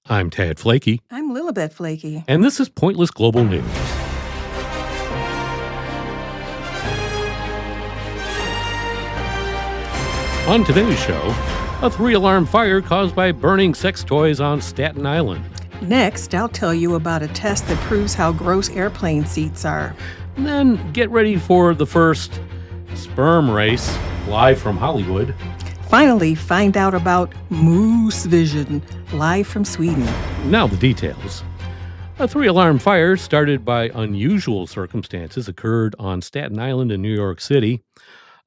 I'm Tad Flakey, I'm Lilibet Flaky. and this is Pointless Global News. On today's show, a 3-alarm fire caused by burning sex toys on Staten Island. Next, I'll tell you about a test that proves how gross airplane seats are. And then get ready for the first sperm race live from Hollywood. Finally, find out about Moosevision, live from Sweden. Now the details. A 3-alarm fire started by unusual circumstances occurred on Staten Island in New York City.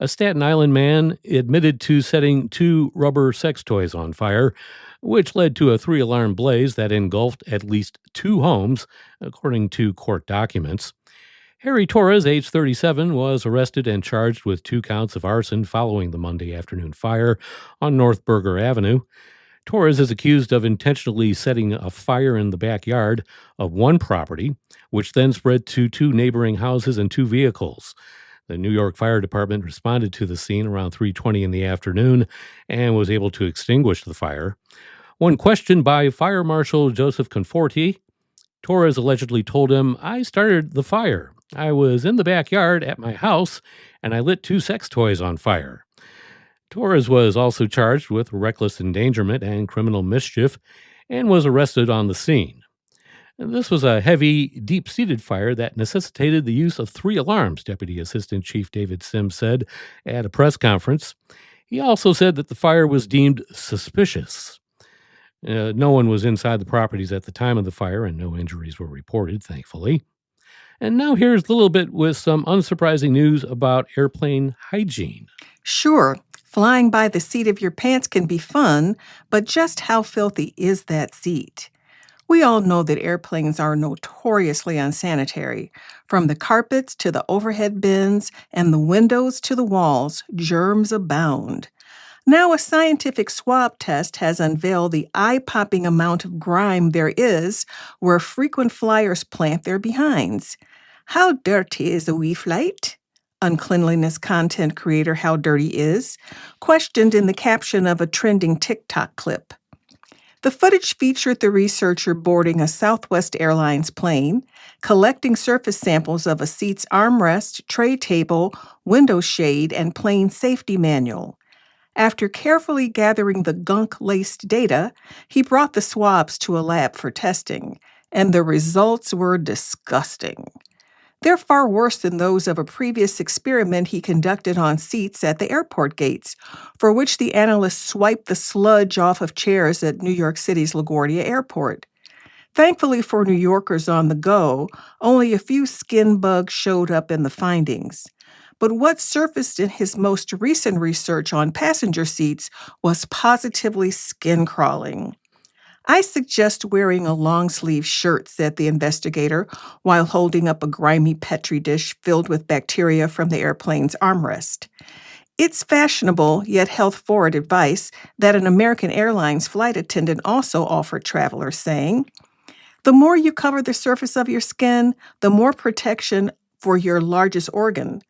A Staten Island man admitted to setting 2 rubber sex toys on fire, which led to a 3-alarm blaze that engulfed at least 2 homes, according to court documents. Harry Torres, age 37, was arrested and charged with 2 counts of arson following the Monday afternoon fire on North Berger Avenue. Torres is accused of intentionally setting a fire in the backyard of one property, which then spread to 2 neighboring houses and 2 vehicles. The New York Fire Department responded to the scene around 3:20 in the afternoon and was able to extinguish the fire. When questioned by Fire Marshal Joseph Conforti, Torres allegedly told him, "I started the fire. I was in the backyard at my house, and I lit 2 sex toys on fire." Torres was also charged with reckless endangerment and criminal mischief and was arrested on the scene. This was a heavy, deep-seated fire that necessitated the use of 3 alarms, Deputy Assistant Chief David Sims said at a press conference. He also said that the fire was deemed suspicious. No one was inside the properties at the time of the fire, and no injuries were reported, thankfully. And now here's a little bit with some unsurprising news about airplane hygiene. Sure, flying by the seat of your pants can be fun, but just how filthy is that seat? We all know that airplanes are notoriously unsanitary. From the carpets to the overhead bins and the windows to the walls, germs abound. Now, a scientific swab test has unveiled the eye-popping amount of grime there is where frequent flyers plant their behinds. How dirty is a wee flight? Uncleanliness content creator How Dirty Is questioned in the caption of a trending TikTok clip. The footage featured the researcher boarding a Southwest Airlines plane, collecting surface samples of a seat's armrest, tray table, window shade, and plane safety manual. After carefully gathering the gunk-laced data, he brought the swabs to a lab for testing, and the results were disgusting. They're far worse than those of a previous experiment he conducted on seats at the airport gates, for which the analysts swiped the sludge off of chairs at New York City's LaGuardia Airport. Thankfully for New Yorkers on the go, only a few skin bugs showed up in the findings. But what surfaced in his most recent research on passenger seats was positively skin-crawling. "I suggest wearing a long-sleeve shirt," said the investigator, while holding up a grimy Petri dish filled with bacteria from the airplane's armrest. It's fashionable, yet health-forward advice that an American Airlines flight attendant also offered travelers, saying, "The more you cover the surface of your skin, the more protection for your largest organ."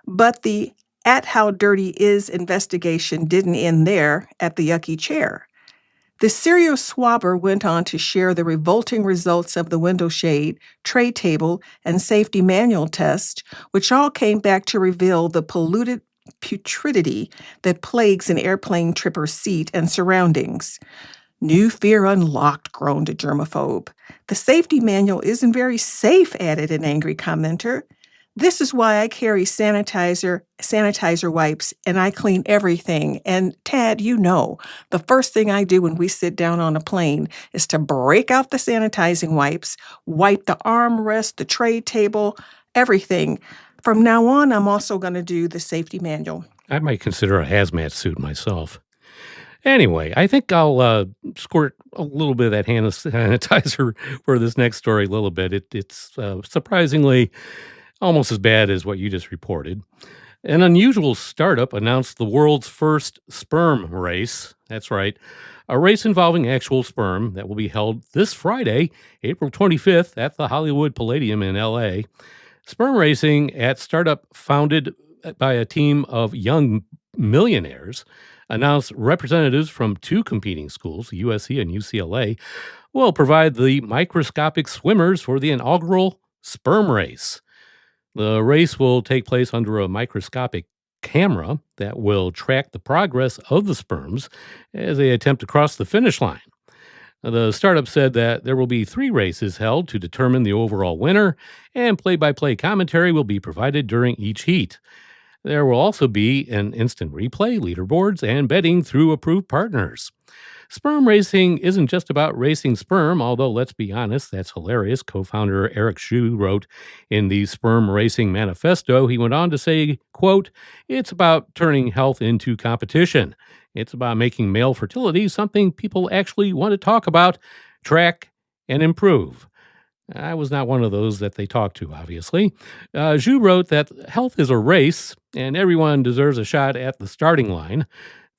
But the At How Dirty Is investigation didn't end there at the yucky chair. The serial swabber went on to share the revolting results of the window shade, tray table, and safety manual test, which all came back to reveal the polluted putridity that plagues an airplane tripper's seat and surroundings. "New fear unlocked," groaned a germaphobe. "The safety manual isn't very safe," added an angry commenter. "This is why I carry sanitizer wipes, and I clean everything. And Tad, you know, the first thing I do when we sit down on a plane is to break out the sanitizing wipes, wipe the armrest, the tray table, everything. From now on, I'm also going to do the safety manual." I might consider a hazmat suit myself. Anyway, I think I'll squirt a little bit of that hand sanitizer for this next story a little bit. It's surprisingly almost as bad as what you just reported. An unusual startup announced the world's first sperm race. That's right, a race involving actual sperm that will be held this Friday, April 25th, at the Hollywood Palladium in L.A. Sperm racing at startup founded by a team of young millionaires announced representatives from 2 competing schools, USC and UCLA, will provide the microscopic swimmers for the inaugural sperm race. The race will take place under a microscopic camera that will track the progress of the sperms as they attempt to cross the finish line. The startup said that there will be 3 races held to determine the overall winner, and play by play commentary will be provided during each heat. There will also be an instant replay, leaderboards, and betting through approved partners. Sperm racing isn't just about racing sperm, although let's be honest, that's hilarious. Co-founder Eric Xu wrote in the Sperm Racing Manifesto. He went on to say, quote, "It's about turning health into competition. It's about making male fertility something people actually want to talk about, track, and improve." I was not one of those that they talked to, obviously. Zhu wrote that health is a race, and everyone deserves a shot at the starting line.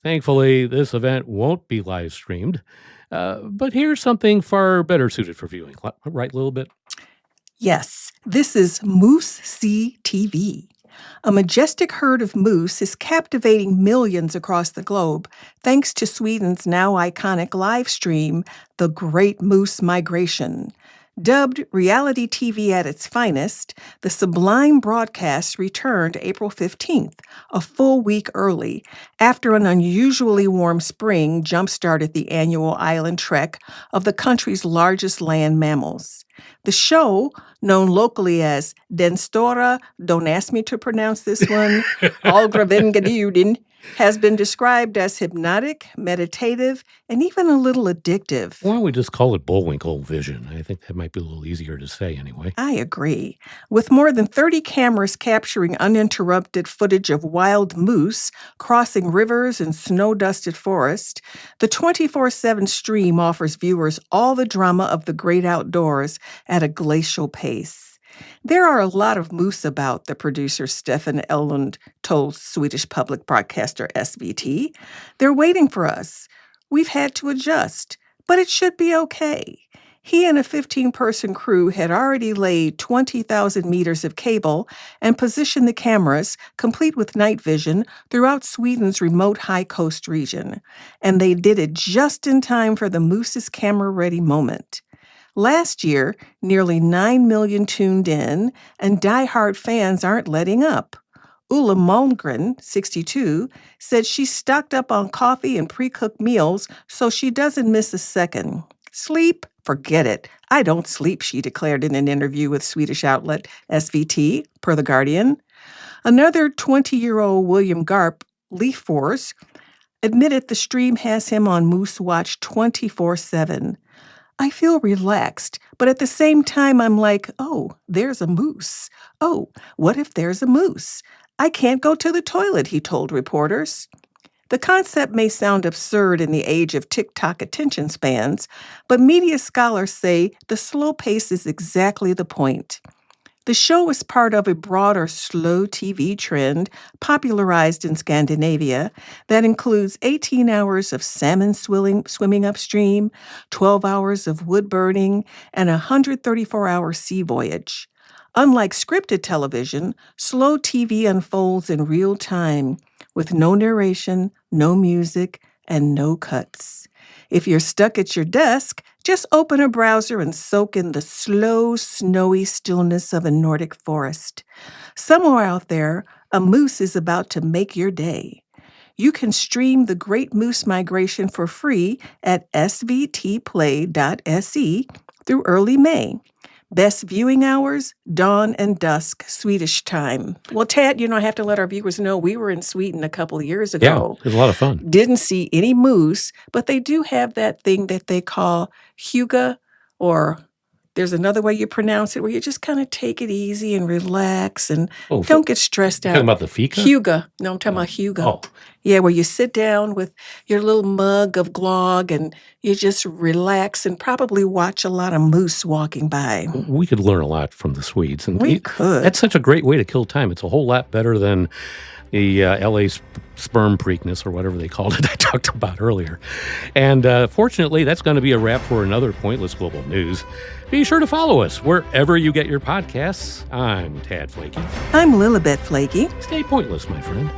Thankfully, this event won't be live streamed. But here's something far better suited for viewing. Right, a little bit? Yes, this is Moose Sea TV. A majestic herd of moose is captivating millions across the globe thanks to Sweden's now iconic live stream, The Great Moose Migration. Dubbed reality TV at its finest, the sublime broadcast returned April 15th, a full week early, after an unusually warm spring jump-started the annual island trek of the country's largest land mammals. The show, known locally as Den Stora, don't ask me to pronounce this one, Algravengaduden, has been described as hypnotic, meditative, and even a little addictive. Why don't we just call it Bullwinkle Vision? I think that might be a little easier to say anyway. I agree. With more than 30 cameras capturing uninterrupted footage of wild moose crossing rivers and snow-dusted forests, the 24/7 stream offers viewers all the drama of the great outdoors at a glacial pace. There are a lot of moose about, the producer Stefan Elund told Swedish public broadcaster SVT. They're waiting for us. We've had to adjust, but it should be okay. He and a 15-person crew had already laid 20,000 meters of cable and positioned the cameras, complete with night vision, throughout Sweden's remote high coast region. And they did it just in time for the moose's camera-ready moment. Last year, nearly 9 million tuned in, and diehard fans aren't letting up. Ulla Malmgren, 62, said she stocked up on coffee and pre-cooked meals so she doesn't miss a second. Sleep? Forget it. I don't sleep, she declared in an interview with Swedish outlet SVT, per The Guardian. Another 20-year-old William Garp, Leafforce, admitted the stream has him on Moose Watch 24/7. I feel relaxed, but at the same time, I'm like, oh, there's a moose. Oh, what if there's a moose? I can't go to the toilet, he told reporters. The concept may sound absurd in the age of TikTok attention spans, but media scholars say the slow pace is exactly the point. The show is part of a broader slow TV trend popularized in Scandinavia that includes 18 hours of salmon swimming upstream, 12 hours of wood burning, and a 134-hour sea voyage. Unlike scripted television, slow TV unfolds in real time with no narration, no music, and no cuts. If you're stuck at your desk, just open a browser and soak in the slow, snowy stillness of a Nordic forest. Somewhere out there, a moose is about to make your day. You can stream The Great Moose Migration for free at svtplay.se through early May. Best viewing hours, dawn and dusk, Swedish time. Well, Tad, I have to let our viewers know we were in Sweden a couple of years ago. Yeah, it was a lot of fun. Didn't see any moose, but they do have that thing that they call hygge, or there's another way you pronounce it, where you just kind of take it easy and relax and don't get stressed out. Talking about the fika? Hygge. No, I'm talking about hygge. Oh. Yeah, where you sit down with your little mug of glögg and you just relax and probably watch a lot of moose walking by. We could learn a lot from the Swedes. And we could. That's such a great way to kill time. It's a whole lot better than the LA sperm Preakness, or whatever they called it I talked about earlier. And fortunately, that's going to be a wrap for another Pointless Global News. Be sure to follow us wherever you get your podcasts. I'm Tad Flaky. I'm Lilibet Flaky. Stay pointless, my friend.